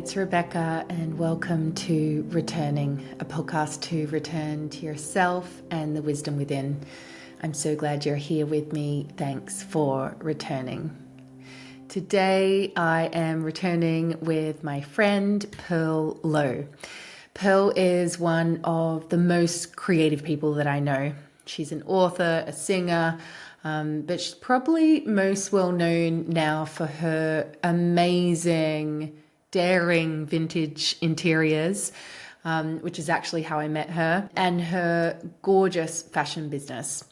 it's Rebecca, and welcome to Returning, a podcast to return to yourself and the wisdom within. I'm so glad you're here with me. Thanks for returning. Today I am returning with my friend Pearl Lowe. Pearl is one of the most creative people that I know. She's an author, a singer, but she's probably most well known now for her amazing, daring vintage interiors, which is actually how I met her, and her gorgeous fashion business.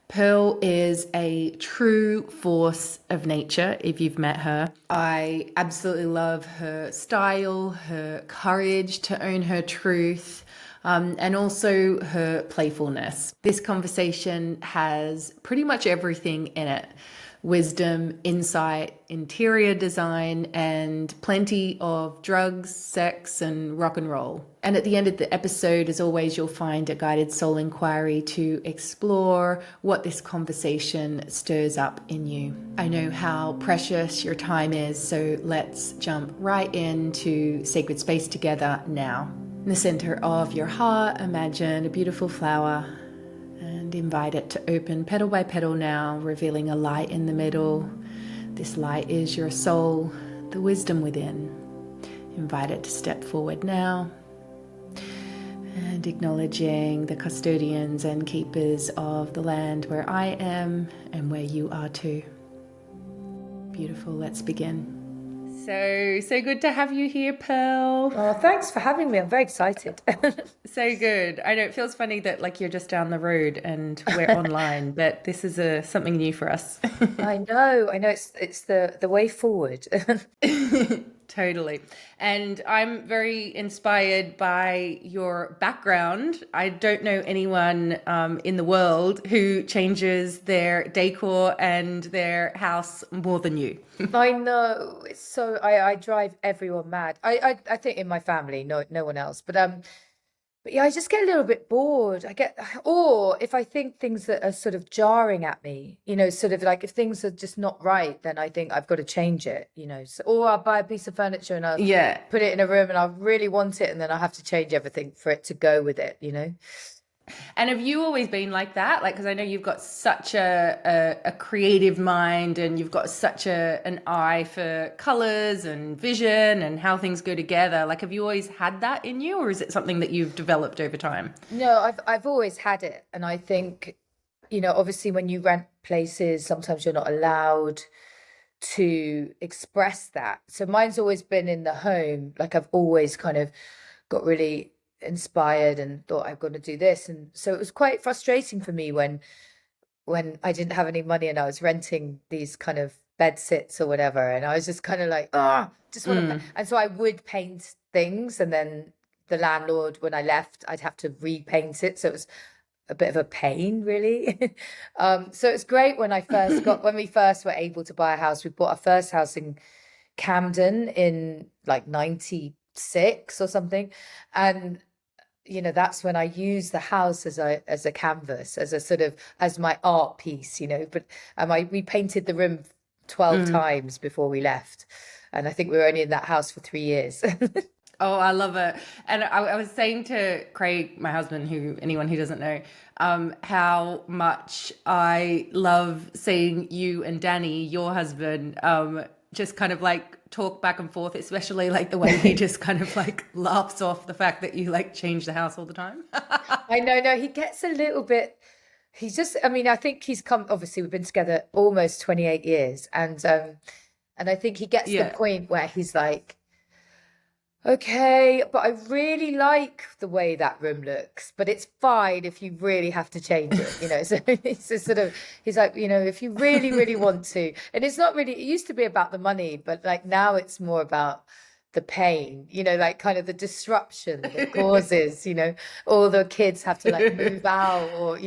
Pearl is a true force of nature if you've met her. I absolutely love her style, her courage to own her truth, and also her playfulness. This conversation has pretty much everything in it: wisdom, insight, interior design, and plenty of drugs, sex, and rock and roll. And at the end of the episode, as always, you'll find a guided soul inquiry to explore what this conversation stirs up in you. I know how precious your time is, so let's jump right into sacred space together now. In the center of your heart, imagine a beautiful flower and invite it to open petal by petal now, revealing a light in the middle. This light is your soul, the wisdom within. Invite it to step forward now, and acknowledging the custodians and keepers of the land where I am and where you are too. Beautiful, let's begin. So good to have you here, Pearl. Oh, thanks for having me. I'm very excited. So good. I know it feels funny that you're just down the road and we're online, but this is something new for us. I know. It's the way forward. Totally. And I'm very inspired by your background. I don't know anyone in the world who changes their decor and their house more than you. I know. It's so I drive everyone mad. I think in my family, no one else. But yeah, I just get a little bit bored. Or if I think things that are sort of jarring at me, sort of like if things are just not right, then I think I've got to change it, or I'll buy a piece of furniture and I'll put it in a room and I really want it, and then I'll have to change everything for it to go with it. And have you always been like that? Because I know you've got such a creative mind, and you've got such an eye for colors and vision and how things go together. Have you always had that in you, or is it something that you've developed over time? No, I've always had it. And I think, obviously when you rent places, sometimes you're not allowed to express that. So mine's always been in the home. I've always kind of got really inspired and thought I'm going to do this, and so it was quite frustrating for me when I didn't have any money and I was renting these kind of bed sits or whatever, and I was just kind of like, just want to and so I would paint things, and then the landlord, when I left, I'd have to repaint it, so it was a bit of a pain, really. So it's great when we first were able to buy a house. We bought our first house in Camden in 96 or something, and that's when I used the house as a canvas, as a sort of as my art piece, but we painted the room 12 times before we left, and I think we were only in that house for 3 years. Oh, I love it. And I was saying to Craig, my husband, anyone who doesn't know, how much I love seeing you and Danny, your husband, just kind of talk back and forth, especially the way he just kind of laughs off the fact that you change the house all the time. I know, no, he gets a little bit, I think he's obviously we've been together almost 28 years, and I think he gets the point where he's like, okay, but I really like the way that room looks, but it's fine if you really have to change it, so it's just sort of, he's like, if you really, really want to. And it's not really, it used to be about the money, but now it's more about the pain, kind of the disruption that it causes, all the kids have to move out, or,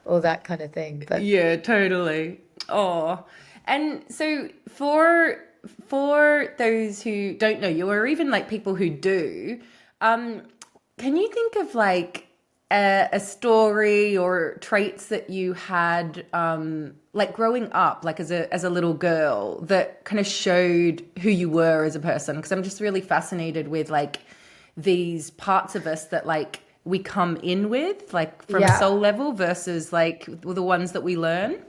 all that kind of thing. But yeah, totally. Oh, and so for those who don't know you, or even people who do, can you think of a story or traits that you had, like growing up, like as a little girl, that kind of showed who you were as a person? Because I'm just really fascinated with like these parts of us that like we come in with, like from a Yeah. soul level, versus like the ones that we learn.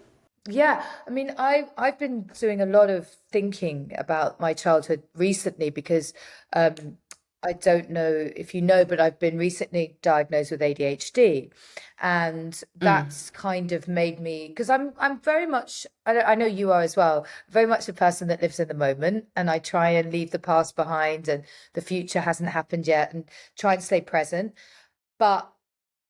Yeah, I mean, I've been doing a lot of thinking about my childhood recently because um, I don't know if you know, but I've been recently diagnosed with ADHD, and Mm. that's kind of made me because I'm very much I know you are as well, very much a person that lives in the moment, and I try and leave the past behind, and the future hasn't happened yet, and try and stay present. But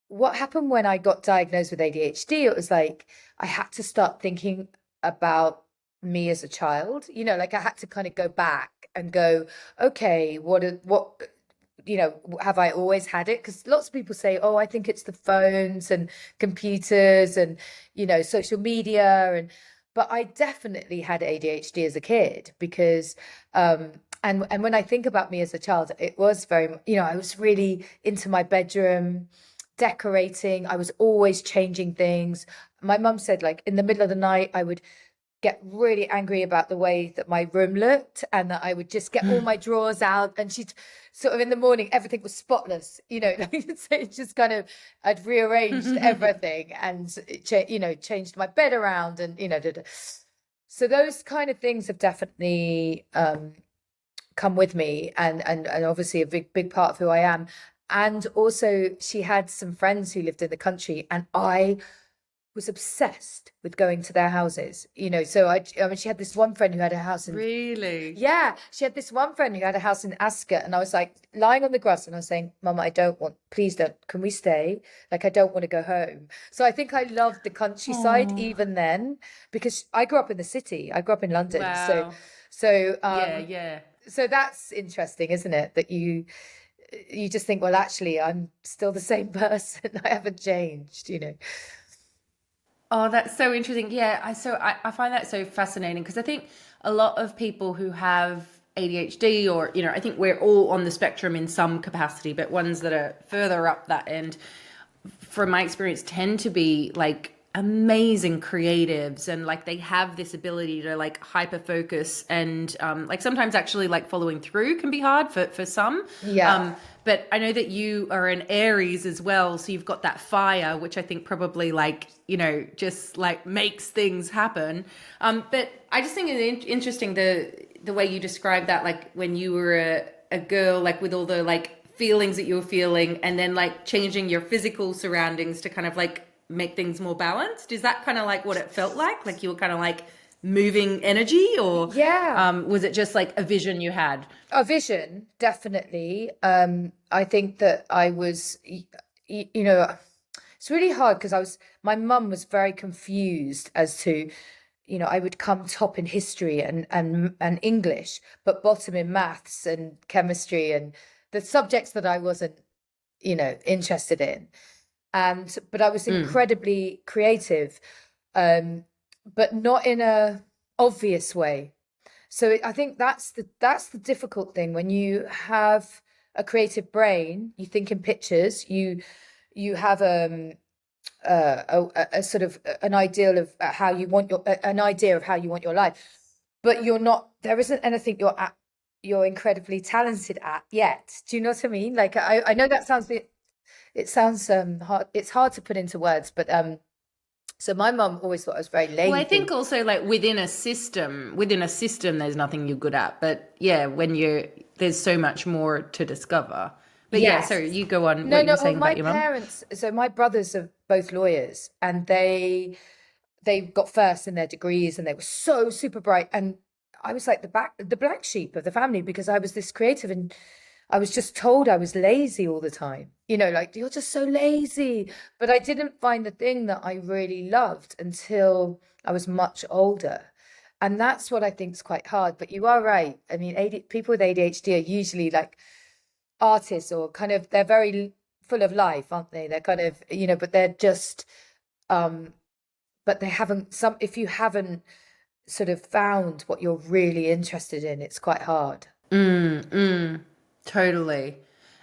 what happened when I got diagnosed with ADHD, it was like I had to start thinking about me as a child. Like I had to kind of go back and go, okay, have I always had it? Because lots of people say, oh, I think it's the phones and computers and, social media. But I definitely had ADHD as a kid because, and when I think about me as a child, it was very, I was really into my bedroom decorating. I was always changing things. My mum said, like, in the middle of the night, I would get really angry about the way that my room looked and that I would just get all my drawers out and she'd sort of in the morning everything was spotless, so it's just kind of I'd rearranged everything and changed my bed around and so those kind of things have definitely come with me and obviously a big part of who I am. And also she had some friends who lived in the country and I was obsessed with going to their houses. So I mean she had this one friend who had a house in Really? yeah, she had this one friend who had a house in Ascot and I was like lying on the grass and I was saying, Mum, I don't want, please don't, can we stay? Like I don't want to go home. So I think I loved the countryside Oh, even then because I grew up in the city. I grew up in London. So wow. so Yeah, um yeah. so that's interesting, isn't it? That you just think, well, actually, I'm still the same person. I haven't changed. Oh, that's so interesting. Yeah, I find that so fascinating because I think a lot of people who have ADHD, or I think we're all on the spectrum in some capacity, but ones that are further up that end, from my experience, tend to be like amazing creatives, and like they have this ability to like hyper focus, and like sometimes actually like following through can be hard for some. Yeah. But I know that you are an Aries as well, so you've got that fire, which I think probably like just like makes things happen. But I just think it's interesting the way you described that, like when you were a girl, like with all the like feelings that you were feeling, and then like changing your physical surroundings to kind of like make things more balanced. Is that kind of like what it felt like? Like you were kind of like moving energy, or Yeah. was it just like a vision you had? A vision, definitely. I think that I was, it's really hard because my mum was very confused as to, I would come top in history and English, but bottom in maths and chemistry and the subjects that I wasn't, interested in. But I was Mm, incredibly creative, um, but not in a obvious way. So I think that's the difficult thing when you have a creative brain. You think in pictures. You have a sort of an ideal of how you want an idea of how you want your life, but you're not. There isn't anything you're incredibly talented at yet. Do you know what I mean? Like I know that sounds it sounds hard. It's hard to put into words, but so my mum always thought I was very well, I lazy. think also like within a system there's nothing you're good at, but yeah, when you're there's so much more to discover. But yeah, sorry, Yes. you go on No, what you no. were Well, saying my about your mum. parents, so my brothers are both lawyers, and they got first in their degrees, and they were so super bright. And I was like the black sheep of the family because I was this creative, and I was just told I was lazy all the time. Like you're just so lazy. But I didn't find the thing that I really loved until I was much older. And that's what I think is quite hard. But you are right. I mean, people with ADHD are usually like artists or kind of they're very full of life, aren't they? They're kind of, but they're just um but they haven't some if you haven't sort of found what you're really interested in, it's quite hard. Mm, mm, totally.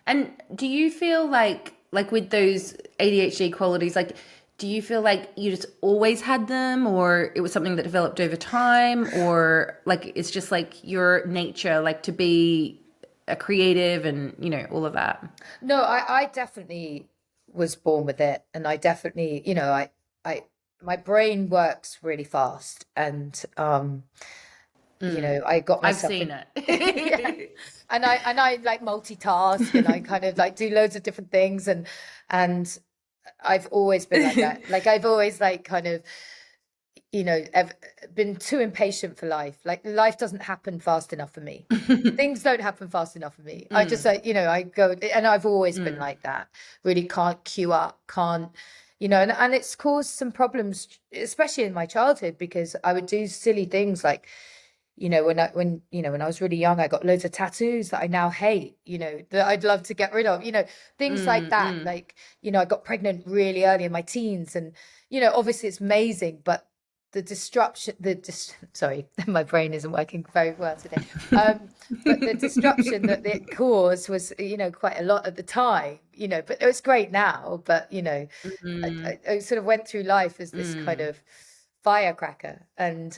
And do you feel like like with those ADHD qualities, like do you feel like you just always had them, or it was something that developed over time, or like it's just like your nature, like to be a creative and all of that? No, I definitely was born with it, and I definitely, I my brain works really fast, and I got I've myself seen in. Yeah, it. and I like multitask, and I kind of like do loads of different things, and I've always been like that. Like I've always like kind of I've been too impatient for life. Like life doesn't happen fast enough for me. Things don't happen fast enough for me. I just like, I go, and I've always been like that. Really can't queue up, can't, and it's caused some problems, especially in my childhood, because I would do silly things like, when I was really young, I got loads of tattoos that I now hate, that I'd love to get rid of, things like that. Like, I got pregnant really early in my teens, and, obviously it's amazing, but the disruption, sorry, my brain isn't working very well today. But the disruption that it caused was, quite a lot at the time, but it's great now. But, I sort of went through life as this kind of firecracker, and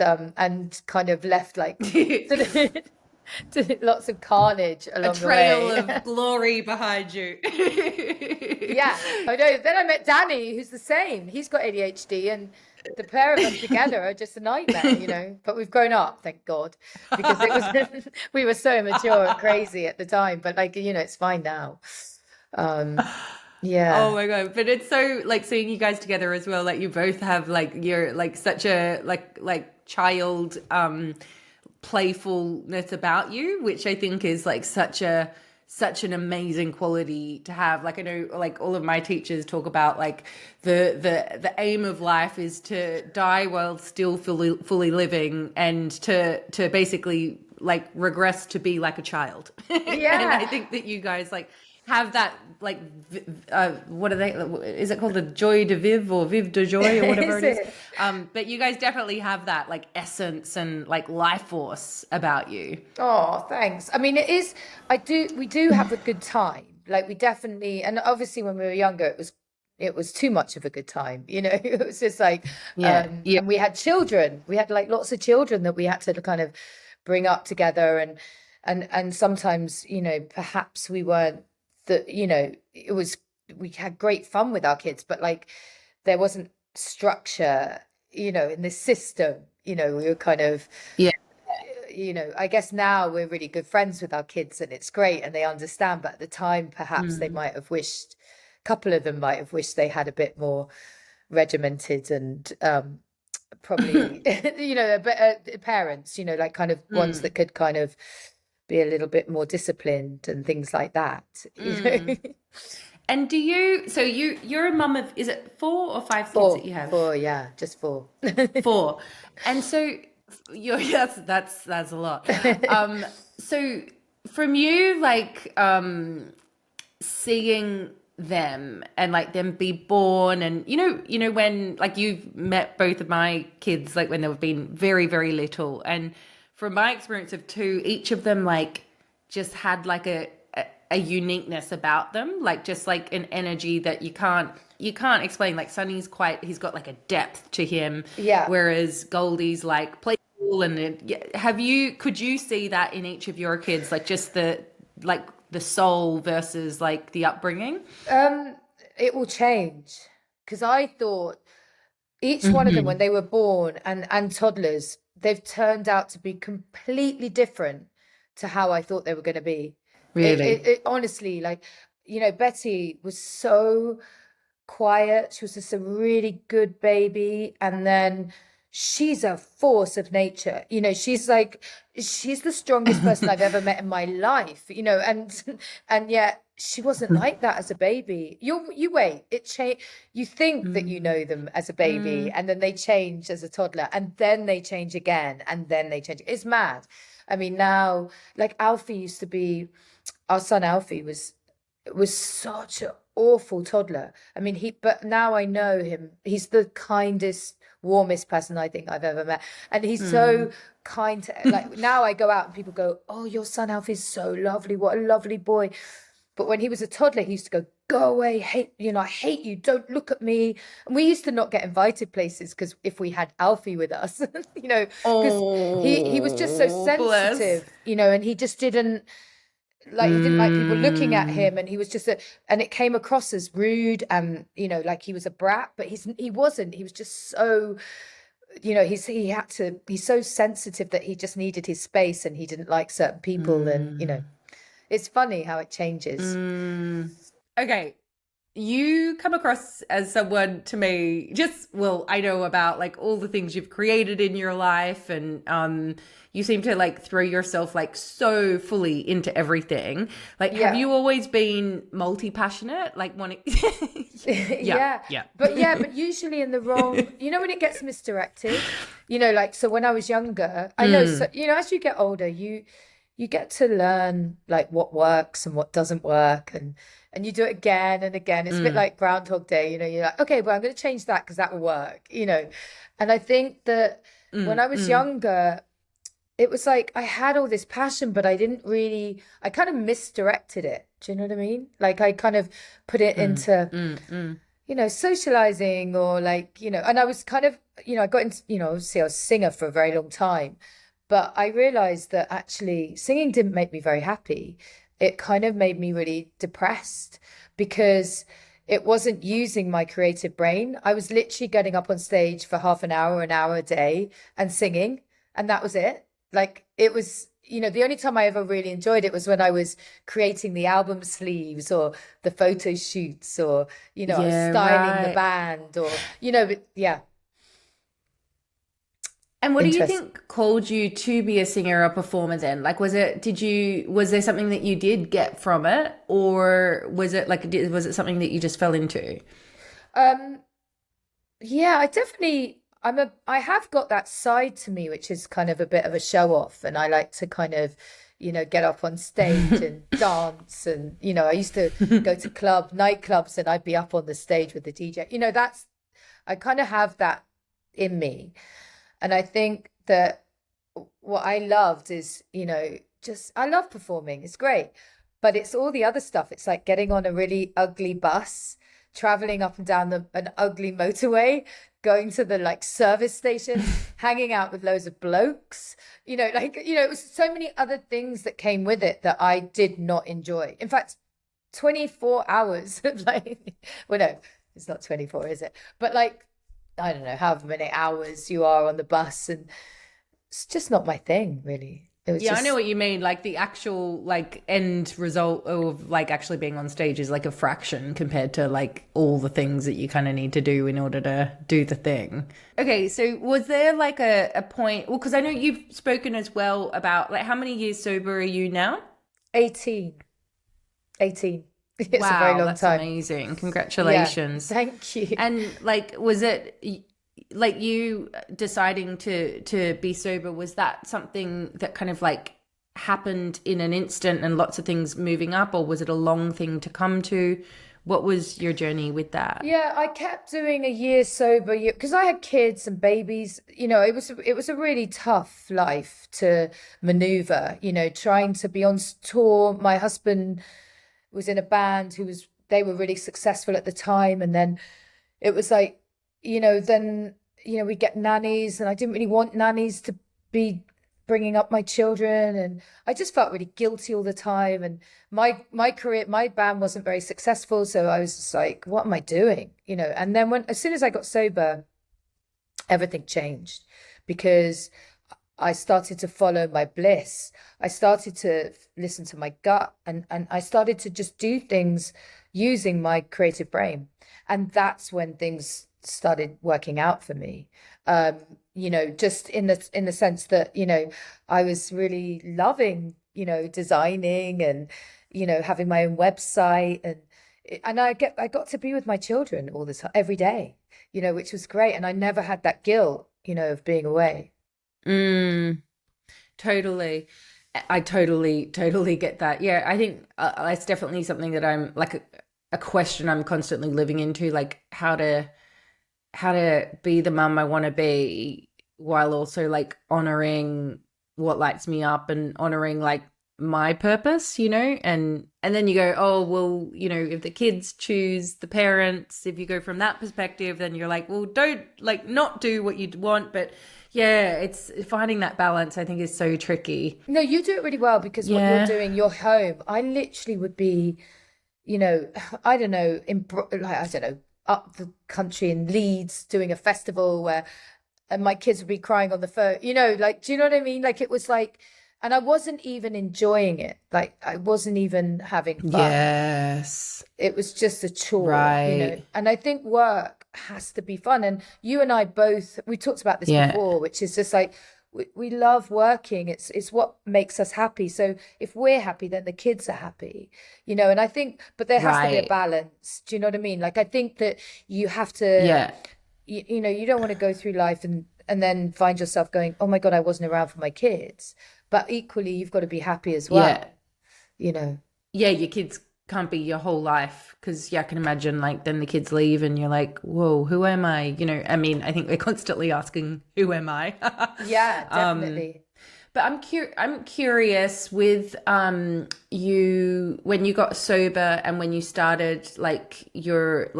kind of left like sort of lots of carnage A along the trail way. of glory behind you. Yeah, I know. Then I met Danny, who's the same. He's got ADHD, and the pair of us together are just a nightmare. But we've grown up, thank God, because it was we were so immature and crazy at the time. But like, it's fine now. Oh Yeah. my God. But it's so like seeing you guys together as well. Like you both have like you're like such a like child playfulness about you, which I think is like such an amazing quality to have. Like I know like all of my teachers talk about like the aim of life is to die while still fully living, and to basically like regress to be like a child. And I Yeah. think that you guys like have that like what are they, is it called the joie de vivre or vivre de joie or whatever Is it is? it? But you guys definitely have that like essence and like life force about you. Oh, thanks. I mean, it is, we do have a good time. Like we definitely, and obviously when we were younger, it was too much of a good time. It was just like, Yeah, yeah. and we had children. We had like lots of children that we had to kind of bring up together, and sometimes, perhaps we weren't we had great fun with our kids, but like there wasn't structure, in this system. We were kind of, Yeah. I guess now we're really good friends with our kids, and it's great, and they understand. But at the time, perhaps they might have wished, a couple of them might have wished they had a bit more regimented, and probably, parents, like kind of ones that could kind of be a little bit more disciplined and things like that. And do you, so you're a mum of, is it 4 or 5 kids that Four, you have? four, yeah, just four. Four. And so you're, yes, that's a lot. So from you, like, seeing them and like them be born, and when like you've met both of my kids like when they've been very very little, and from my experience of two, each of them like just had like a uniqueness about them, like just like an energy that you can't explain. Like he's got like a depth to him, Yeah. whereas Goldie's like playful. And could you see that in each of your kids, like just the soul versus like the upbringing? It will change, because I thought each one of them, when Hmm. they were born and toddlers, they've turned out to be completely different to how I thought they were going to be. Really? It honestly, like, Betty was so quiet. She was just a really good baby. And then she's a force of nature. She's the strongest person I've ever met in my life, and and yet she wasn't like that as a baby. You wait, it change. You think that you Mm, know them as a baby, mm, and then they change as a toddler, and then they change again, and then they change. It's mad. I mean, now, like Alfie used to be, our son Alfie was such an awful toddler. I mean, but now I know him. He's the kindest, warmest person I think I've ever met. And he's so mm. kind to, like, now I go out and people go, "Oh, your son Alfie's so lovely. What a lovely boy." But when he was a toddler, he used to go away, hate, I hate you, don't look at me. And we used to not get invited places because if we had Alfie with us, because he was just so Oh, bless. sensitive, and he just didn't he didn't like people looking at Mm. him, and he was just and it came across as rude, and like he was a brat, but he wasn't. He was just so, he's so sensitive that he just needed his space, and he didn't like certain people, and Mm. it's funny how it changes. Mm. Okay. You come across as someone to me, well, I know about like all the things you've created in your life, and you seem to like throw yourself like so fully into everything. Like, have Yeah. you always been multi-passionate? Like wanting Yeah. yeah. But usually in the wrong, when it gets misdirected, like, so when I was younger, I know, so, as you get older, you get to learn like what works and what doesn't work, and you do it again and again. It's a bit like Groundhog Day, you're like, okay, well, I'm going to change that because that will work, And I think that when I was younger, it was like I had all this passion, but I kind of misdirected it. Do you know what I mean? Like I kind of put it into, socializing, or like, and I was kind of, I got into, obviously I was a singer for a very long time, but I realized that actually singing didn't make me very happy. It kind of made me really depressed because it wasn't using my creative brain. I was literally getting up on stage for half an hour a day and singing, and that was it. Like it was, the only time I ever really enjoyed it was when I was creating the album sleeves or the photo shoots, or, I was Yeah, styling the right. band, or, but yeah, And what do you interest. think called you to be a singer or performer then? Like, was there something that you did get from it, or was it was it something that you just fell into? Um, Yeah, I have got that side to me, which is kind of a bit of a show off. And I like to kind of, get up on stage and dance. And, I used to go to nightclubs, and I'd be up on the stage with the DJ. I kind of have that in me. And I think that what I loved is, I love performing. It's great. But it's all the other stuff. It's like getting on a really ugly bus, traveling up and down an ugly motorway, going to the like service station, hanging out with loads of blokes, it was so many other things that came with it that I did not enjoy. In fact, 24 hours, like, well, no, it's not 24, is it? But like, I don't know, however many hours you are on the bus, and it's just not my thing, really. It was Yeah, I know just, what you mean. Like the actual like end result of like actually being on stage is like a fraction compared to like all the things that you kind of need to do in order to do the thing. Okay, so was there like a point? Well, because I know you've spoken as well about like how many years sober are you now? 18. 18. It's a very Wow, long that's time. amazing. Yeah, Congratulations. thank you. And like, was it like you deciding to be sober? Was that something that kind of like happened in an instant and lots of things moving up, or was it a long thing to come to? What was your journey with that? Yeah, I kept doing a year sober year because I had kids and babies. It was a really tough life to maneuver, trying to be on tour. My husband was in a band they were really successful at the time, and then it was like, then we get nannies, and I didn't really want nannies to be bringing up my children, and I just felt really guilty all the time. And my band wasn't very successful, so I was just like, what am I doing? And then as soon as I got sober, everything changed because I started to follow my bliss. I started to listen to my gut, and I started to just do things using my creative brain. And that's when things started working out for me. Just in the sense that, I was really loving, designing and, having my own website, and I got to be with my children all the time, every day, which was great. And I never had that guilt, of being away. Mm, totally. I totally get that. Yeah, I think it's definitely something that I'm like a question I'm constantly living into, like how to be the mum I want to be while also like honoring what lights me up and honoring like my purpose, and then you go, oh, well, if the kids choose the parents, if you go from that perspective, then you're like, well, don't like not do what you want. But yeah, it's finding that balance, I think, is so tricky. No, you do it really well, because what you're doing, you're home. I literally would be, I don't know, up the country in Leeds doing a festival and my kids would be crying on the phone, like, do you know what I mean? Like, it was like, and I wasn't even enjoying it. Like, I wasn't even having fun. Yes. It was just a chore, Right. And I think work has to be fun. And you and I both, we talked about this before, which is just like, we love working. It's what makes us happy. So if we're happy, then the kids are happy, and I think, but there has to be a balance. Do you know what I mean? Like, I think that you have to, you don't want to go through life and then find yourself going, oh my God, I wasn't around for my kids. But equally, you've got to be happy as well, Yeah, your kids can't be your whole life, because I can imagine, like, then the kids leave and you're like, whoa, who am I? I mean, I think we're constantly asking, who am I? Yeah, definitely. But I'm curious with you, when you got sober and when you started your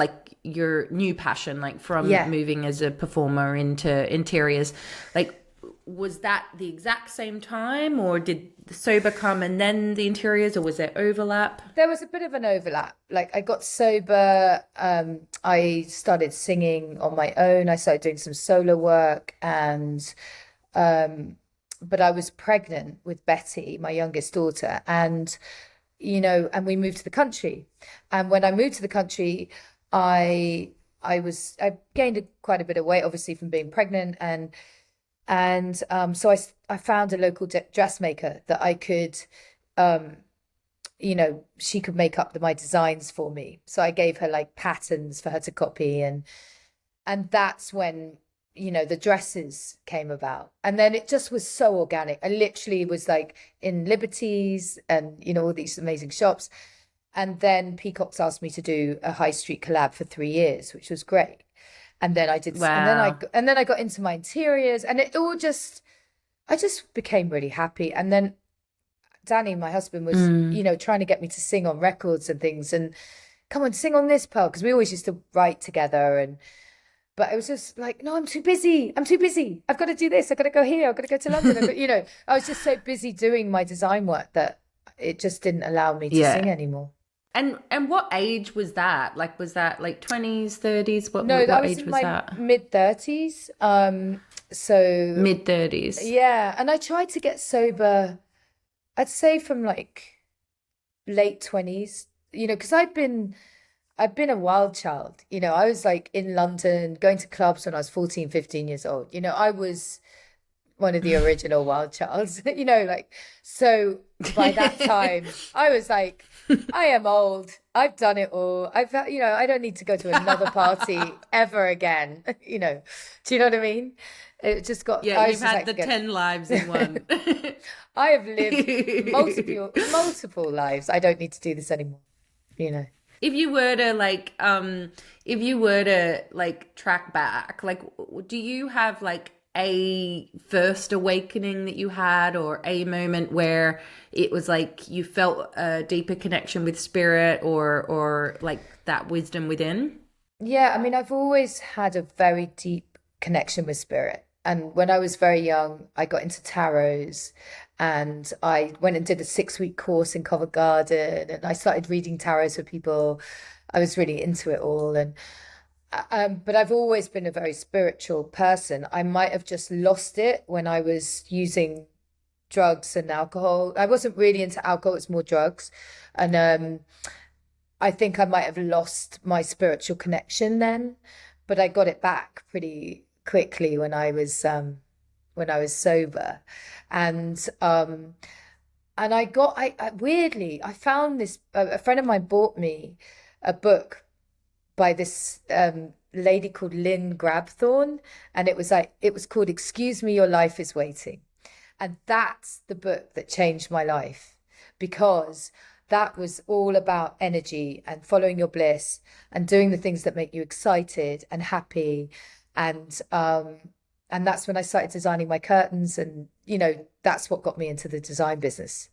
new passion, like from moving as a performer into interiors, like, was that the exact same time, or did the sober come and then the interiors, or was there overlap? There was a bit of an overlap. Like, I got sober, I started singing on my own. I started doing some solo work, and but I was pregnant with Betty, my youngest daughter, and and we moved to the country. And when I moved to the country, I gained quite a bit of weight, obviously, from being pregnant, and so I found a local dressmaker that I could, she could make up my designs for me. So I gave her like patterns for her to copy, and that's when the dresses came about. And then it just was so organic. I literally was like in Liberties and all these amazing shops. And then Peacocks asked me to do a high street collab for 3 years, which was great. And then I did, and then I got into my interiors, and it all I just became really happy. And then Danny, my husband, was, trying to get me to sing on records and things, and come on, sing on this, Pearl, because we always used to write together. But I was just like, no, I'm too busy. I've got to do this. I've got to go here. I've got to go to London. I was just so busy doing my design work that it just didn't allow me to sing anymore. And what age was that? Like, was that like 20s, 30s? What age was that? Mid-30s. So mid-30s. Yeah. And I tried to get sober, I'd say from like late 20s, because I've been a wild child. I was like in London going to clubs when I was 14, 15 years old. I was one of the original wild childs, so by that time I was like, I am old. I've done it all. I don't need to go to another party ever again. Do you know what I mean? It just got, you've had the 10 lives in one. I have lived multiple lives. I don't need to do this anymore. If you were to track back, like, do you have like a first awakening that you had, or a moment where it was like you felt a deeper connection with spirit, or like that wisdom within? Yeah, I mean, I've always had a very deep connection with spirit. And when I was very young, I got into tarots, and I went and did a 6-week course in Covent Garden, and I started reading tarots for people. I was really into it all. And but I've always been a very spiritual person. I might have just lost it when I was using drugs and alcohol. I wasn't really into alcohol, it's more drugs. And I think I might have lost my spiritual connection then, but I got it back pretty quickly when I was sober. And I weirdly, I found this, a friend of mine bought me a book by this lady called Lynn Grabthorne, and it was called Excuse Me, Your Life is Waiting. And that's the book that changed my life, because that was all about energy and following your bliss and doing the things that make you excited and happy. And that's when I started designing my curtains, and that's what got me into the design business.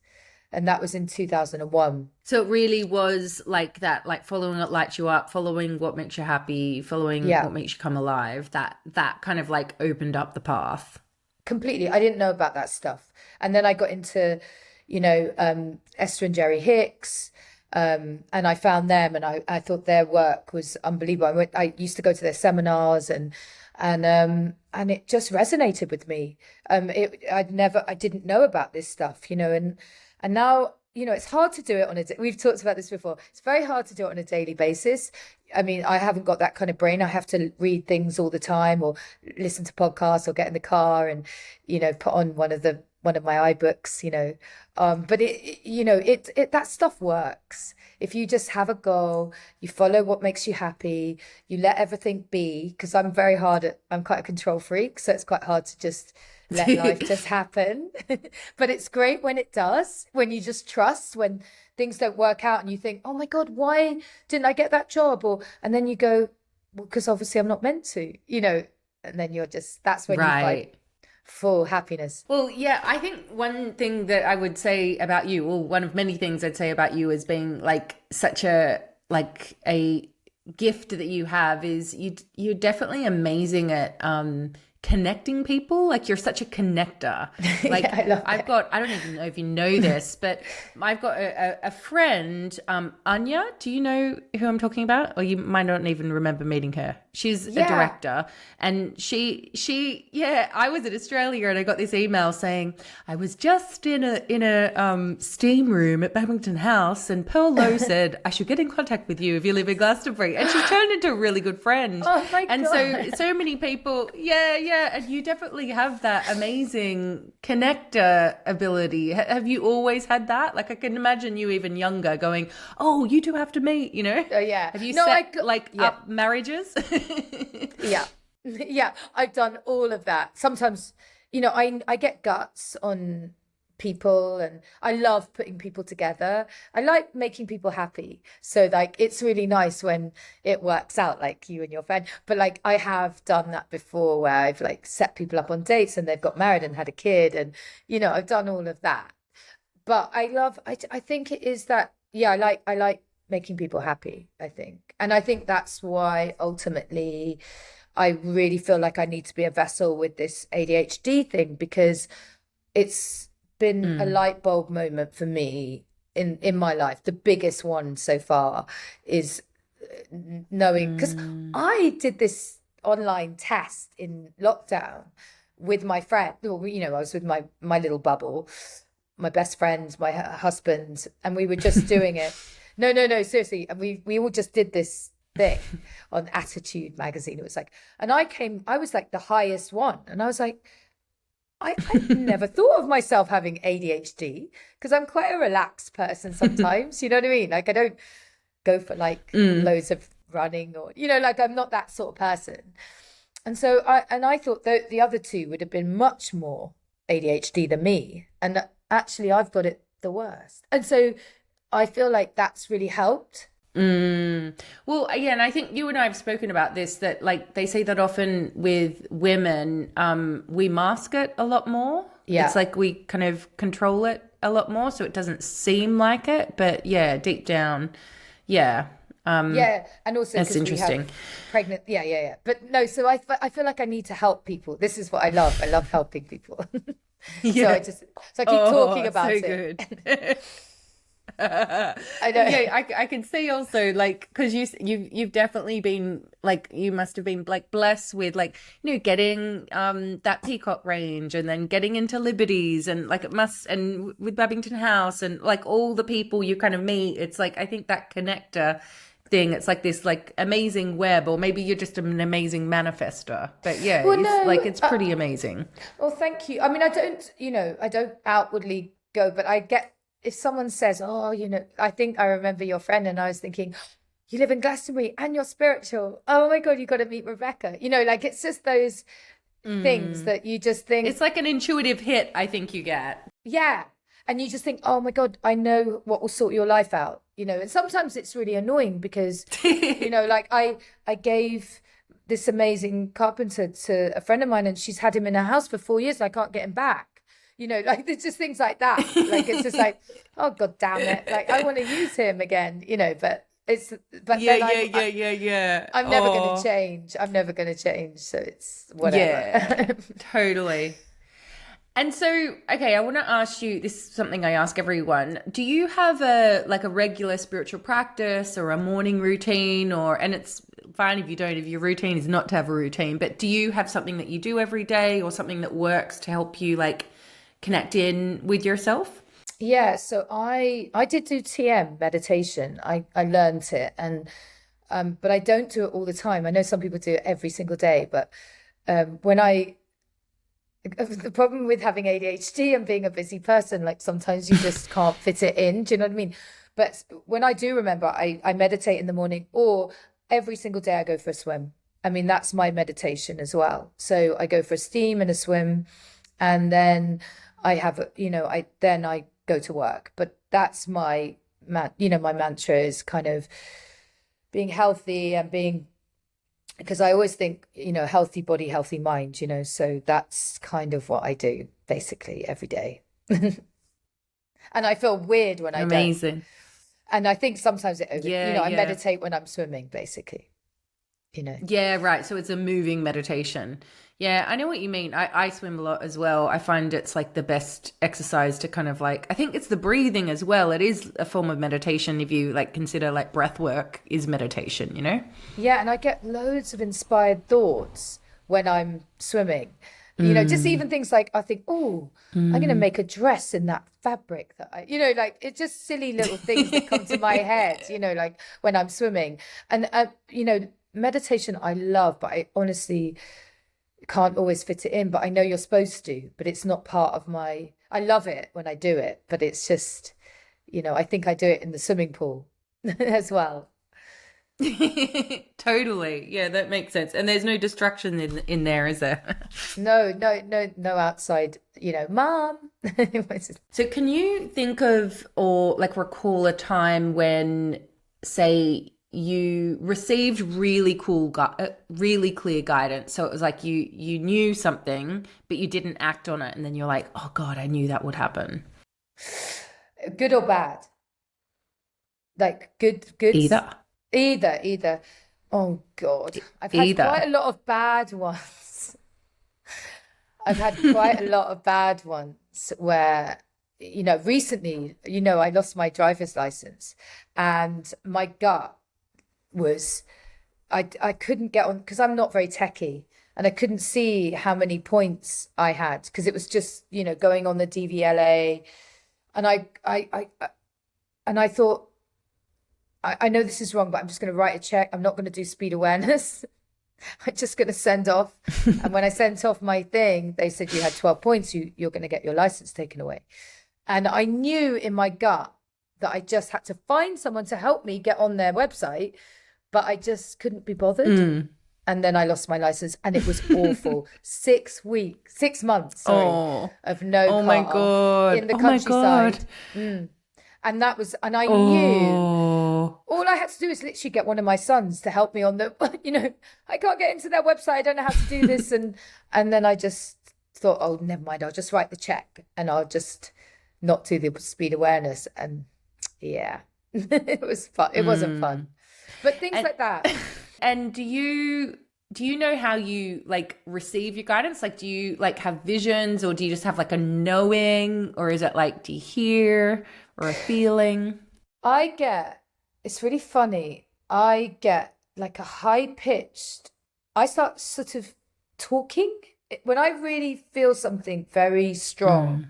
And that was in 2001. So it really was like that, like following what lights you up, following what makes you happy, following Yeah, what makes you come alive. That kind of like opened up the path. completely. I didn't know about that stuff. And then I got into, Esther and Jerry Hicks. And I found them, and I thought their work was unbelievable. I used to go to their seminars, and it just resonated with me. I didn't know about this stuff, and now, it's hard to do it on we've talked about this before. It's very hard to do it on a daily basis. I mean, I haven't got that kind of brain. I have to read things all the time, or listen to podcasts, or get in the car and, put on one of my iBooks, but it that stuff works. If you just have a goal, you follow what makes you happy, you let everything be, because I'm quite a control freak, so it's quite hard to just let life just happen. But it's great when it does, when you just trust, when things don't work out and you think, oh my God, why didn't I get that job? And then you go, well, because obviously I'm not meant to, and then that's when you find full happiness. Well, yeah, I think one thing that I would say about you, or one of many things I'd say about you as being like such a gift that you have, is you're definitely amazing at connecting people. Like, you're such a connector. Like, yeah, I don't even know if you know this, but I've got a friend, Anya. Do you know who I'm talking about? Or you might not even remember meeting her. She's a director, and I was in Australia, and I got this email saying, I was just in a steam room at Babington House, and Pearl Lowe said I should get in contact with you if you live in Glastonbury, and she's turned into a really good friend. Oh my God. And so many people, and you definitely have that amazing connector ability. Have you always had that? Like, I can imagine you even younger going, oh, you two have to meet, yeah. Have you set up marriages? Yeah, I've done all of that. Sometimes, I get guts on people, and I love putting people together. I like making people happy. So like, it's really nice when it works out, like you and your friend. But like, I have done that before, where I've like set people up on dates and they've got married and had a kid, and I've done all of that. But I think it is that, I like making people happy, I think. And I think that's why ultimately I really feel like I need to be a vessel with this ADHD thing, because it's been a light bulb moment for me in my life. The biggest one so far is knowing, because I did this online test in lockdown with my friend. Well, I was with my little bubble, my best friend, my husband, and we were just doing it. No, seriously. And we all just did this thing on Attitude magazine. It was like, and I was like the highest one. And I was like, I never thought of myself having ADHD, because I'm quite a relaxed person sometimes. You know what I mean? Like, I don't go for like loads of running, or, like, I'm not that sort of person. And so I thought that the other two would have been much more ADHD than me. And actually, I've got it the worst. And so I feel like that's really helped. Well, yeah, and I think you and I have spoken about this, that like they say that often with women, we mask it a lot more. Yeah. It's like we kind of control it a lot more, so it doesn't seem like it, but yeah, deep down, yeah. Yeah, and also that's because we interesting. have pregnant, yeah. But no, so I feel like I need to help people. This is what I love. I love helping people. Yeah. So I keep talking about it. Good. I know. Yeah, I can see also, like, because you've definitely been like, you must have been like blessed with like, getting that peacock range, and then getting into Liberties, and like and with Babington House, and like all the people you kind of meet. It's like, I think that connector thing, it's like this like amazing web, or maybe you're just an amazing manifester. But yeah, it's pretty amazing. Well, thank you. I mean, I don't outwardly go, but I get, if someone says, oh, I think I remember your friend, and I was thinking, you live in Glastonbury and you're spiritual. Oh my God, you got to meet Rebecca. Like, it's just those things that you just think. It's like an intuitive hit, I think you get. Yeah. And you just think, oh my God, I know what will sort your life out. And sometimes it's really annoying because, like I gave this amazing carpenter to a friend of mine, and she's had him in her house for 4 years and I can't get him back. like there's just things like that. Like it's just like, oh God damn it. Like I want to use him again, but Yeah, then yeah. I'm never going to change. I'm never going to change. So it's whatever. Yeah, totally. And so, okay, I want to ask you, this is something I ask everyone. Do you have a regular spiritual practice or a morning routine, and it's fine if you don't, if your routine is not to have a routine, but do you have something that you do every day or something that works to help you like connect in with yourself? Yeah, so I did do TM meditation. I learned it, and but I don't do it all the time. I know some people do it every single day, but when the problem with having ADHD and being a busy person, like sometimes you just can't fit it in. Do you know what I mean? But when I do remember, I meditate in the morning, or every single day I go for a swim. I mean, that's my meditation as well. So I go for a steam and a swim, and then I have, I go to work. But that's my mantra is kind of being healthy and because I always think, healthy body, healthy mind, so that's kind of what I do basically every day. And I feel weird when I don't. Amazing. And I think sometimes I Yeah. meditate when I'm swimming, basically, Yeah, right. So it's a moving meditation. Yeah, I know what you mean. I swim a lot as well. I find it's like the best exercise to kind of like, I think it's the breathing as well. It is a form of meditation if you like consider like breath work is meditation, Yeah, and I get loads of inspired thoughts when I'm swimming. Just even things like I think, oh, I'm going to make a dress in that fabric that like it's just silly little things that come to my head, like when I'm swimming. And, meditation I love, but I honestly can't always fit it in. But I know you're supposed to, but it's not part of I love it when I do it, but it's just, I think I do it in the swimming pool as well. Totally. Yeah, that makes sense. And there's no distraction in there, is there? No, no outside, mom. So can you think of or like recall a time when, say, you received really clear guidance? So it was like you knew something, but you didn't act on it, and then you're like, oh God, I knew that would happen. Good or bad? Like good. Either. Oh God, I've had quite a lot of bad ones. I've had quite a lot of bad ones where, recently, I lost my driver's license, and my gut was, I couldn't get on because I'm not very techie, and I couldn't see how many points I had because it was just, going on the DVLA, and I thought, I know this is wrong, but I'm just going to write a check. I'm not going to do speed awareness. I'm just going to send off. And when I sent off my thing, they said you had 12 points. You're going to get your license taken away. And I knew in my gut that I just had to find someone to help me get on their website, but I just couldn't be bothered. And then I lost my license, and it was awful. 6 months, of no car my God. in the countryside. And I knew all I had to do is literally get one of my sons to help me on the, I can't get into their website. I don't know how to do this. And then I just thought, oh, never mind. I'll just write the check and I'll just not do the speed awareness. And yeah, it was fun. It wasn't fun, but things like that. And do you know how you like receive your guidance? Like, do you like have visions, or do you just have like a knowing, or is it like, do you hear or a feeling? It's really funny. I get like a I start sort of talking when I really feel something very strong.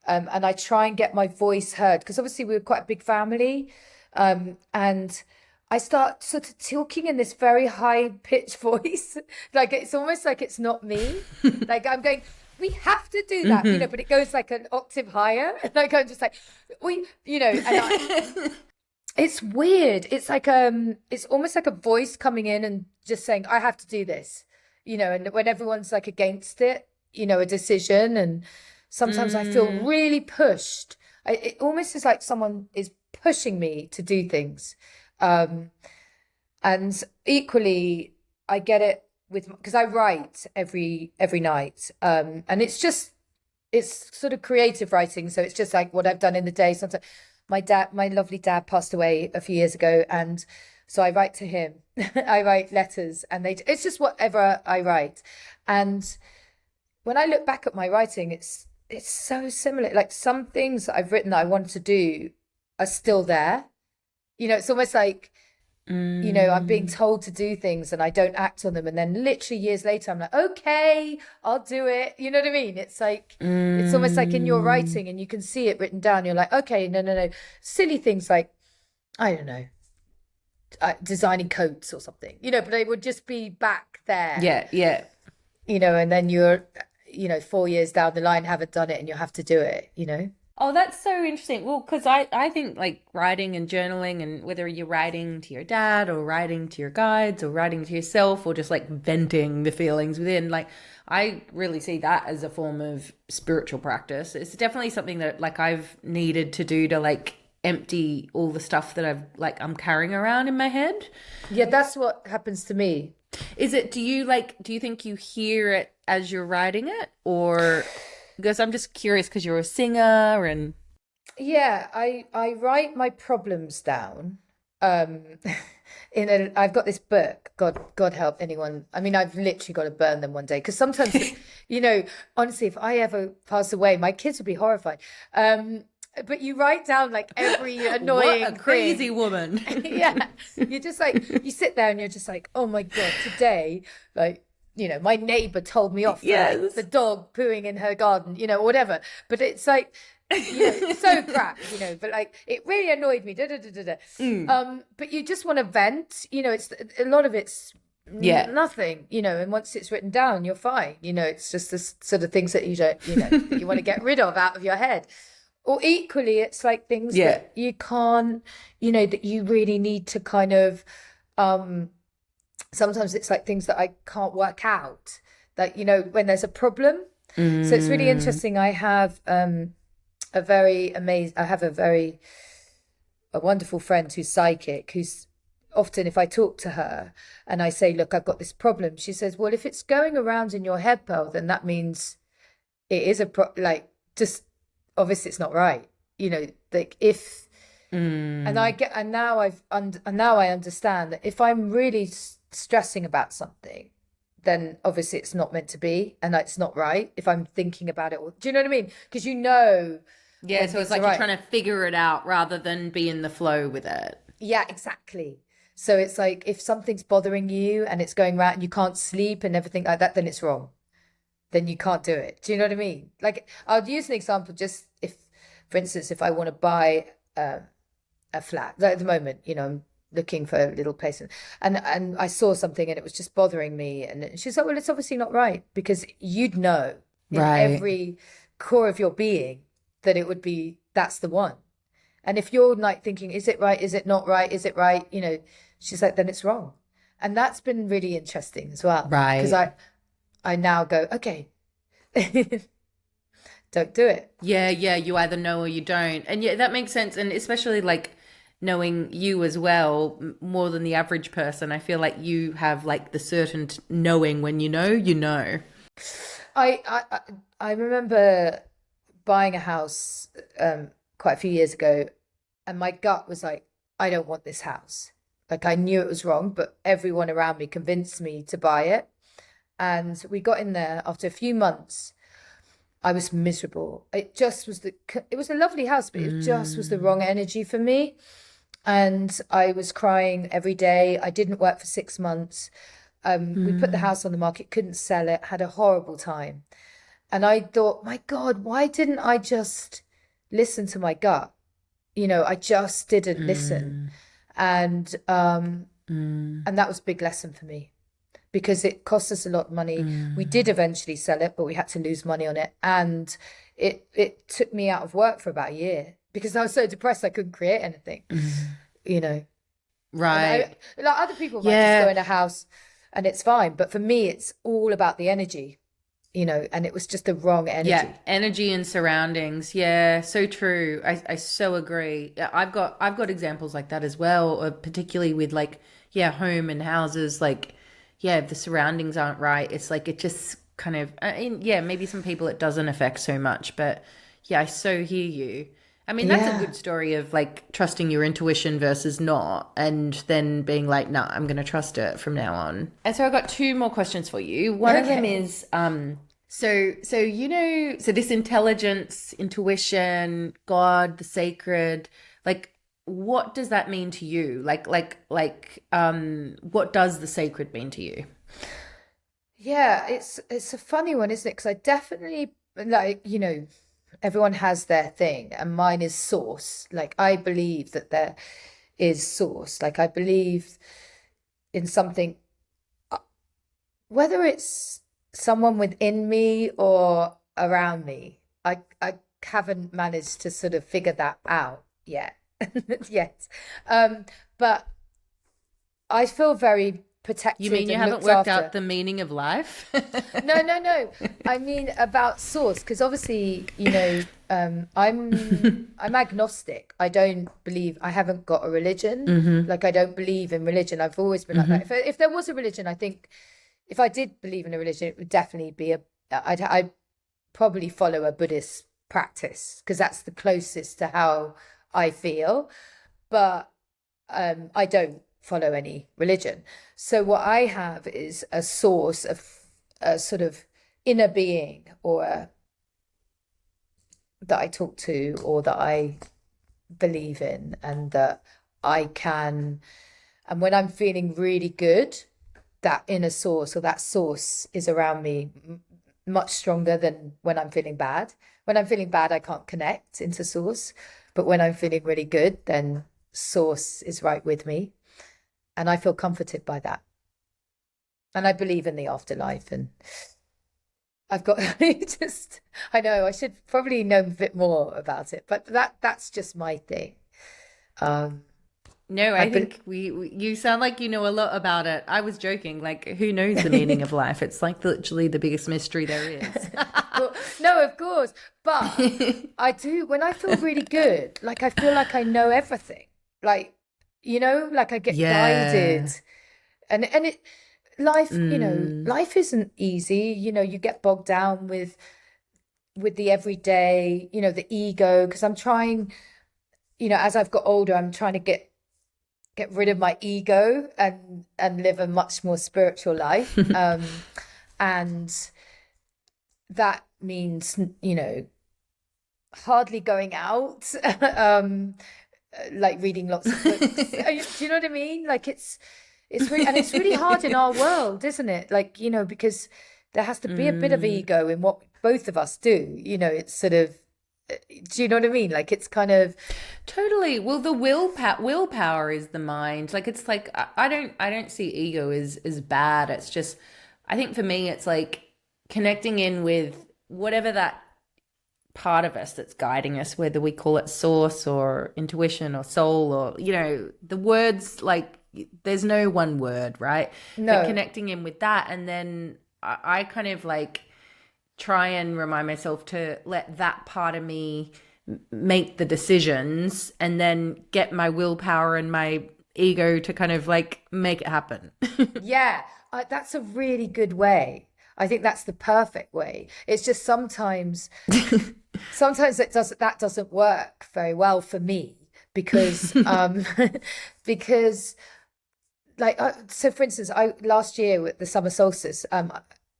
And I try and get my voice heard because obviously we're quite a big family. And I start sort of talking in this very high pitched voice. Like it's almost like it's not me. Like I'm going, we have to do that, but it goes like an octave higher. Like I'm just like, it's weird. It's like, it's almost like a voice coming in and just saying, I have to do this, and when everyone's like against it, a decision. And sometimes I feel really pushed. It almost is like someone is pushing me to do things. And equally, I get it because I write every night. And it's it's sort of creative writing. So it's just like what I've done in the day. Sometimes my lovely dad passed away a few years ago, and so I write to him. I write letters, and it's just whatever I write. And when I look back at my writing, it's so similar. Like some things that I've written that I wanted to do are still there. It's almost like, I'm being told to do things and I don't act on them. And then literally years later, I'm like, okay, I'll do it. You know what I mean? It's like, it's almost like in your writing and you can see it written down. You're like, okay, no. Silly things like, I don't know, designing coats or something, but it would just be back there. Yeah. And then you're, 4 years down the line, haven't done it and you have to do it, Oh, that's so interesting. Well, because I think like writing and journaling, and whether you're writing to your dad or writing to your guides or writing to yourself or just like venting the feelings within, like I really see that as a form of spiritual practice. It's definitely something that like I've needed to do to like empty all the stuff that I'm carrying around in my head. Yeah, that's what happens to me. Do you think you hear it as you're writing it, or because I'm just curious because you're a singer and yeah, I write my problems down. I've got this book. God help anyone. I mean, I've literally got to burn them one day because sometimes, honestly, if I ever pass away, my kids would be horrified. But you write down like every annoying what a crazy thing. Woman. Yeah, you're just like, you sit there and you're just like, oh my God, today, like, my neighbor told me off for like, the dog pooing in her garden, whatever. But it's like, it's so crap, but like, it really annoyed me. But you just want to vent, it's a lot of it's nothing, and once it's written down, you're fine. It's just the sort of things that you don't, that you want to get rid of out of your head. Or equally, it's like things that you can't, that you really need to kind of, sometimes it's like things that I can't work out, like, when there's a problem. So it's really interesting. I have a wonderful friend who's psychic, who's often, if I talk to her and I say, look, I've got this problem, she says, well, if it's going around in your head, Pearl, then that means it is just obviously it's not right, like if and now I understand that if I'm really stressing about something, then obviously it's not meant to be and it's not right if I'm thinking about it. Do you know what I mean? Because so it's like you're trying to figure it out rather than be in the flow with it. Yeah, exactly. So it's like if something's bothering you and it's going around and you can't sleep and everything like that, then it's wrong. Then you can't do it. Do you know what I mean? Like, I'll use an example. Just for instance, if I want to buy a flat, like at the moment, I'm looking for a little place, and I saw something and it was just bothering me, and she's like, well, it's obviously not right, because you'd know in every core of your being that it would be, that's the one. And if you're like thinking, is it right? Is it not right? Is it right? She's like, then it's wrong. And that's been really interesting as well. Right. Because I now go, okay, don't do it. Yeah, you either know or you don't. And yeah, that makes sense. And especially like knowing you as well, more than the average person, I feel like you have like the certain knowing when you know. I remember buying a house quite a few years ago, and my gut was like, I don't want this house. Like, I knew it was wrong, but everyone around me convinced me to buy it. And we got in there after a few months. I was miserable. It was a lovely house, but it just was the wrong energy for me. And I was crying every day. I didn't work for 6 months. We put the house on the market, couldn't sell it, had a horrible time. And I thought, my God, why didn't I just listen to my gut? I just didn't listen. And that was a big lesson for me, because it cost us a lot of money. We did eventually sell it, but we had to lose money on it. And it took me out of work for about a year because I was so depressed I couldn't create anything, Right. Like other people might just go in a house and it's fine. But for me, it's all about the energy, and it was just the wrong energy. Yeah, energy and surroundings. Yeah, so true. I so agree. Yeah, I've got examples like that as well, particularly with like, home and houses, like, if the surroundings aren't right, it's like it just kind of, yeah, maybe some people it doesn't affect so much, but yeah, I so hear you. I mean, that's a good story of like trusting your intuition versus not, and then being like, nah, I'm going to trust it from now on. And so I've got two more questions for you. One of them is, so this intelligence, intuition, God, the sacred, like, what does that mean to you? What does the sacred mean to you? Yeah, it's a funny one, isn't it? Because I definitely like, everyone has their thing, and mine is source. Like I believe that there is source. Like I believe in something, whether it's someone within me or around me. I haven't managed to sort of figure that out yet. Yet. But I feel very protected. You mean you and haven't looked worked after. out the meaning of life? No. I mean about source, because obviously, I'm agnostic. I don't believe, I haven't got a religion. Like I don't believe in religion. I've always been like that. If there was a religion, I think if I did believe in a religion, it would definitely be I'd probably follow a Buddhist practice, because that's the closest to how I feel. But I don't follow any religion. So what I have is a source of a sort of inner being, or that I talk to, or that I believe in, and that I can, and when I'm feeling really good, that inner source or that source is around me much stronger than when I'm feeling bad. When I'm feeling bad, I can't connect into source. But when I'm feeling really good, then source is right with me. And I feel comforted by that. And I believe in the afterlife. And I've got I know I should probably know a bit more about it, but that's just my thing. No, I think you sound like you know a lot about it. I was joking, like who knows the meaning of life? It's like literally the biggest mystery there is. Well, no, of course. But I do, when I feel really good, like I feel like I know everything. Like, like I get guided. And life, life isn't easy. You get bogged down with the everyday, the ego, because I'm trying, as I've got older, I'm trying to get rid of my ego and live a much more spiritual life. And that means, hardly going out, like reading lots of books. Do you know what I mean? Like it's really, and it's really hard in our world, isn't it? Like, because there has to be a bit of ego in what both of us do. It's sort of, do you know what I mean? Like it's kind of totally. Well, the willpower is the mind. Like it's like I don't see ego as bad. It's just, I think for me it's like connecting in with whatever that part of us that's guiding us, whether we call it source or intuition or soul, or the words, like there's no one word, right? No. But connecting in with that, and then I kind of like try and remind myself to let that part of me make the decisions, and then get my willpower and my ego to kind of like make it happen. Yeah, that's a really good way. I think that's the perfect way. It's just sometimes that doesn't work very well for me, because because like so for instance, last year with the summer solstice,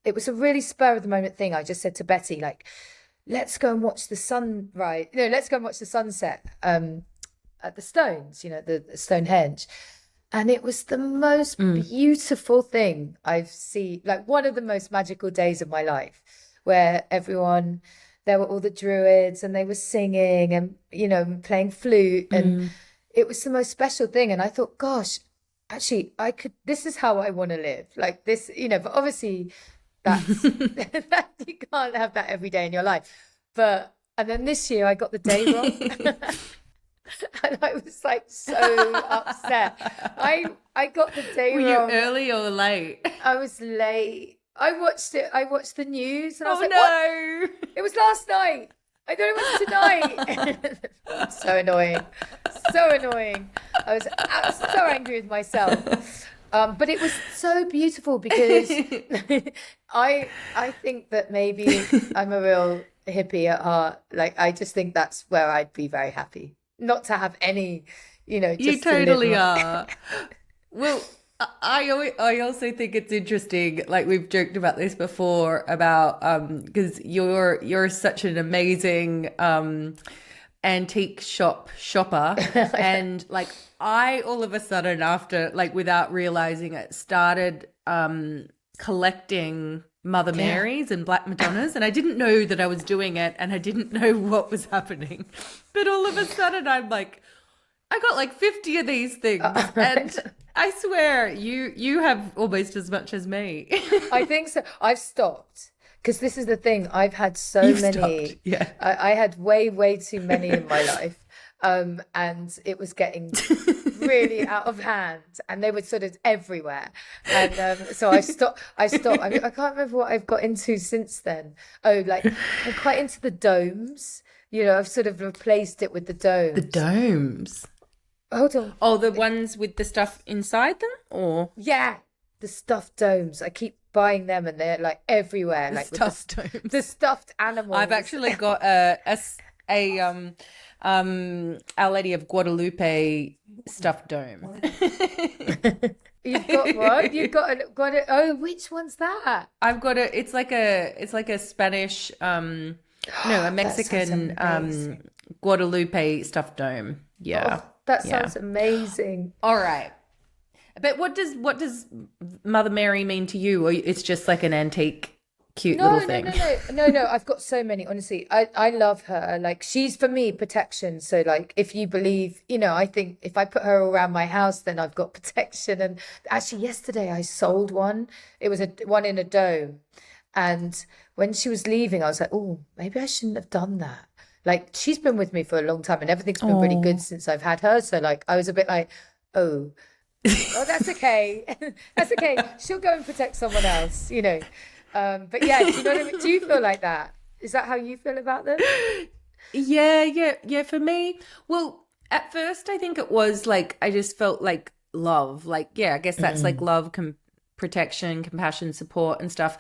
it was a really spur of the moment thing. I just said to Betty, like, let's go and watch the sunrise. Let's go and watch the sunset at the Stones, the Stonehenge. And it was the most beautiful thing I've seen, like one of the most magical days of my life, where there were all the druids and they were singing and, playing flute. And it was the most special thing. And I thought, gosh, actually, this is how I want to live. Like this, but obviously that's, you can't have that every day in your life. And then this year I got the day wrong. And I was like so upset. I got the day wrong. Were you early or late? I was late. I watched the news, and I was like, no. What? It was last night. I thought it was tonight. So annoying. I was so angry with myself. But it was so beautiful because I think that maybe I'm a real hippie at heart. Like I just think that's where I'd be very happy. Not to have any, You just to live totally are. Well, I also think it's interesting, like we've joked about this before, about because you're such an amazing antique shopper, and like I all of a sudden, after, like, without realizing it, started collecting Mother Marys and Black Madonnas, and I didn't know that I was doing it, and I didn't know what was happening, but all of a sudden I'm like, I got like 50 of these things, and I swear you have almost as much as me. I think so. I've stopped because this is the thing. I've had so You've many. stopped, yeah. I had way too many in my life, and it was getting really out of hand, and they were sort of everywhere. And so I stopped. I mean, I can't remember what I've got into since then. Oh, like I'm quite into the domes. I've sort of replaced it with the domes. The domes. Hold on. Oh, the ones with the stuff inside them, or Yeah, the stuffed domes. I keep buying them, and they're like everywhere. the Like stuffed domes. the stuffed animals. I've actually got a Our Lady of Guadalupe stuffed dome. You've got what? You've got it. Oh, which one's that? I've got a. It's like a Spanish, no, a Mexican Guadalupe stuffed dome. Yeah. Oh, that sounds amazing. All right. But what does Mother Mary mean to you? Or it's just like an antique, cute little thing? No. I've got so many. Honestly, I love her. Like she's for me protection. So like, if you believe, I think if I put her around my house, then I've got protection. And actually, yesterday I sold one. It was one in a dome, and when she was leaving, I was like, oh, maybe I shouldn't have done that. Like she's been with me for a long time, and everything's been really good since I've had her. So like, I was a bit like, oh, that's okay. That's okay. She'll go and protect someone else, But yeah, do you know what I mean? Do you feel like that? Is that how you feel about them? Yeah. For me, well, at first I think it was like I just felt like love. Like, yeah, I guess that's like love, protection, compassion, support, and stuff.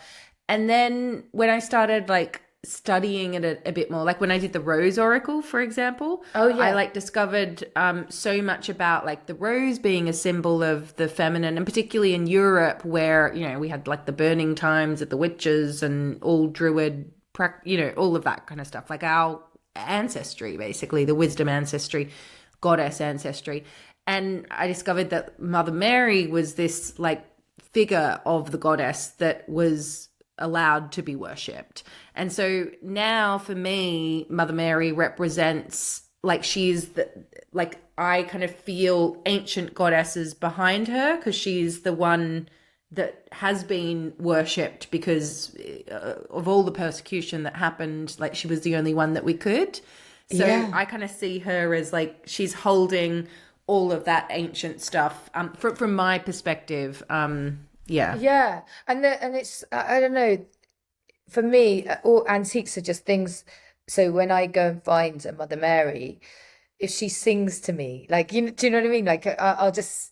And then when I started like studying it a bit more, like when I did the rose oracle, for example, I like discovered so much about like the rose being a symbol of the feminine, and particularly in Europe where we had like the burning times at the witches and all druid all of that kind of stuff, like our ancestry, basically the wisdom ancestry, goddess ancestry. And I discovered that Mother Mary was this like figure of the goddess that was allowed to be worshipped. And so now for me, Mother Mary represents, like, she's like, I kind of feel ancient goddesses behind her because she's the one that has been worshipped because of all the persecution that happened. Like she was the only one that we could. So I kind of see her as like, she's holding all of that ancient stuff from my perspective. Yeah. And it's, I don't know, for me, all antiques are just things. So when I go and find a Mother Mary, if she sings to me, like, do you know what I mean? Like I'll just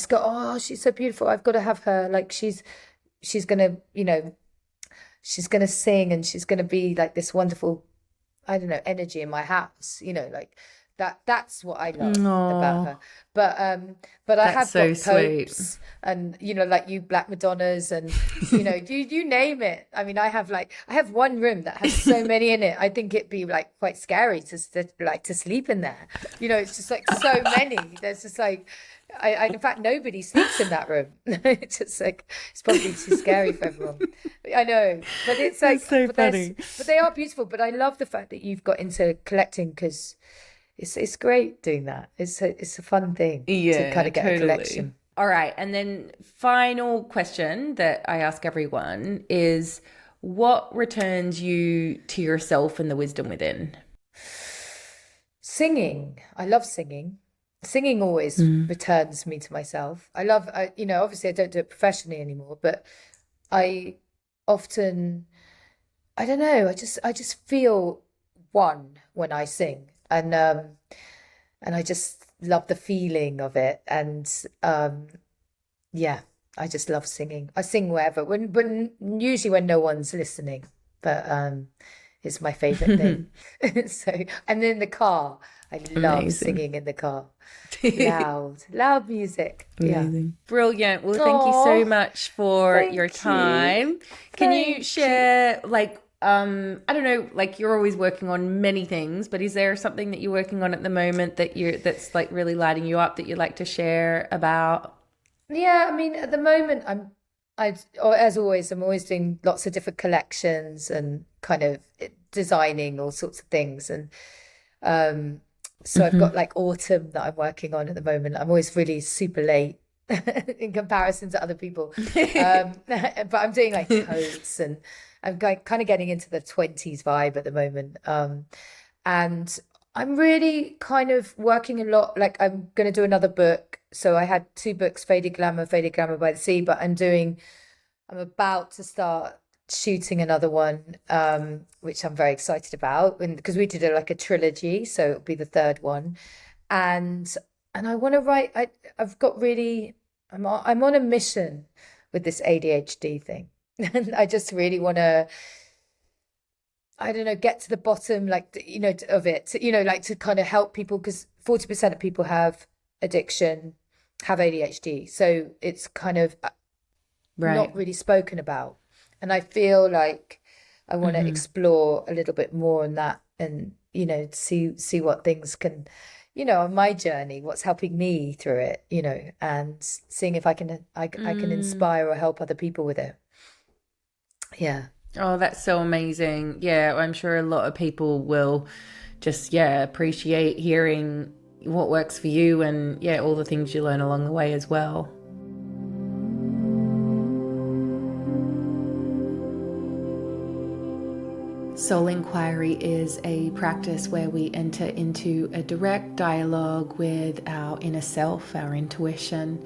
go, oh, she's so beautiful, I've got to have her. Like she's gonna, she's gonna sing, and she's gonna be like this wonderful, I don't know, energy in my house, like that's what I love about her. But I have so got sweet. popes and like you Black Madonnas and you name it. I mean, I have one room that has so many in it. I think it'd be like quite scary to sleep in there. It's just like so many. There's just like I in fact nobody sleeps in that room. It's just like it's probably too scary for everyone. I know, but it's like so funny. But they are beautiful. But I love the fact that you've got into collecting because it's great doing that. It's a fun thing to kind of get a collection. All right, and then final question that I ask everyone is, what returns you to yourself and the wisdom within? Singing. I love singing. Singing always returns me to myself. I love, obviously I don't do it professionally anymore, but I often, I don't know, I just feel one when I sing. And I just love the feeling of it. And Yeah, I just love singing. I sing wherever, usually when no one's listening, but it's my favorite thing. So, and in the car, I love Amazing. singing in the car. Loud music. Yeah. Amazing. Brilliant. Well, thank you so Oh, much for your thank you. time. Can you Thank you. share, like, I don't know, like you're always working on many things, but is there something that you're working on at the moment that's like really lighting you up that you'd like to share about? Yeah, I mean, at the moment, or as always, I'm always doing lots of different collections and kind of designing all sorts of things. And um, so I've got Hmm. like autumn that I'm working on at the moment. I'm always really super late in comparison to other people. But I'm doing like coats and I'm going, kind of getting into the 20s vibe at the moment. And I'm really kind of working a lot. Like I'm going to do another book. So I had two books, Faded Glamour by the Sea, but I'm about to start shooting another one, which I'm very excited about, and because we did like a trilogy, so it'll be the third one, and I want to write. I've got really, I'm on a mission with this ADHD thing, and I just really want to, I don't know, get to the bottom, like, of it, like to kind of help people because 40% of people have addiction, have ADHD. So it's kind of Right. not really spoken about. And I feel like I want to Hmm. explore a little bit more on that and, see what things can, on my journey, what's helping me through it, and seeing if I can Mm. inspire or help other people with it. Yeah. Oh, that's so amazing. Yeah, I'm sure a lot of people will just, yeah, appreciate hearing what works for you and, yeah, all the things you learn along the way as well. Soul inquiry is a practice where we enter into a direct dialogue with our inner self, our intuition.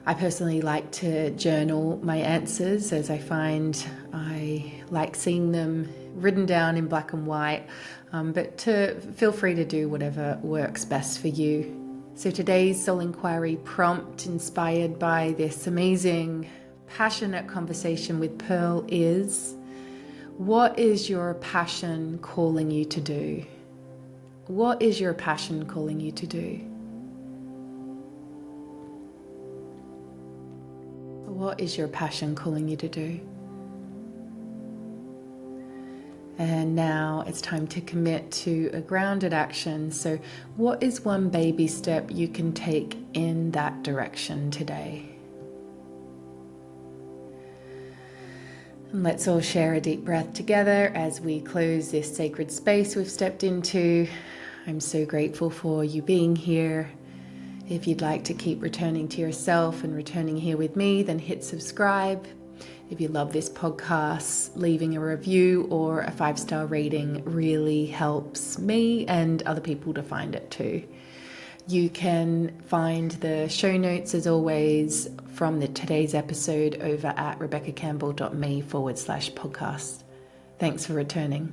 I personally like to journal my answers as I find I like seeing them written down in black and white, but to feel free to do whatever works best for you. So today's soul inquiry prompt, inspired by this amazing, passionate conversation with Pearl, is: what is your passion calling you to do? What is your passion calling you to do? What is your passion calling you to do? And now it's time to commit to a grounded action. So, what is one baby step you can take in that direction today? And let's all share a deep breath together as we close this sacred space we've stepped into. I'm so grateful for you being here. If you'd like to keep returning to yourself and returning here with me, then hit subscribe. If you love this podcast, leaving a review or a 5-star rating really helps me and other people to find it too. You can find the show notes, as always, from today's episode over at rebeccacampbell.me/podcast. Thanks for returning.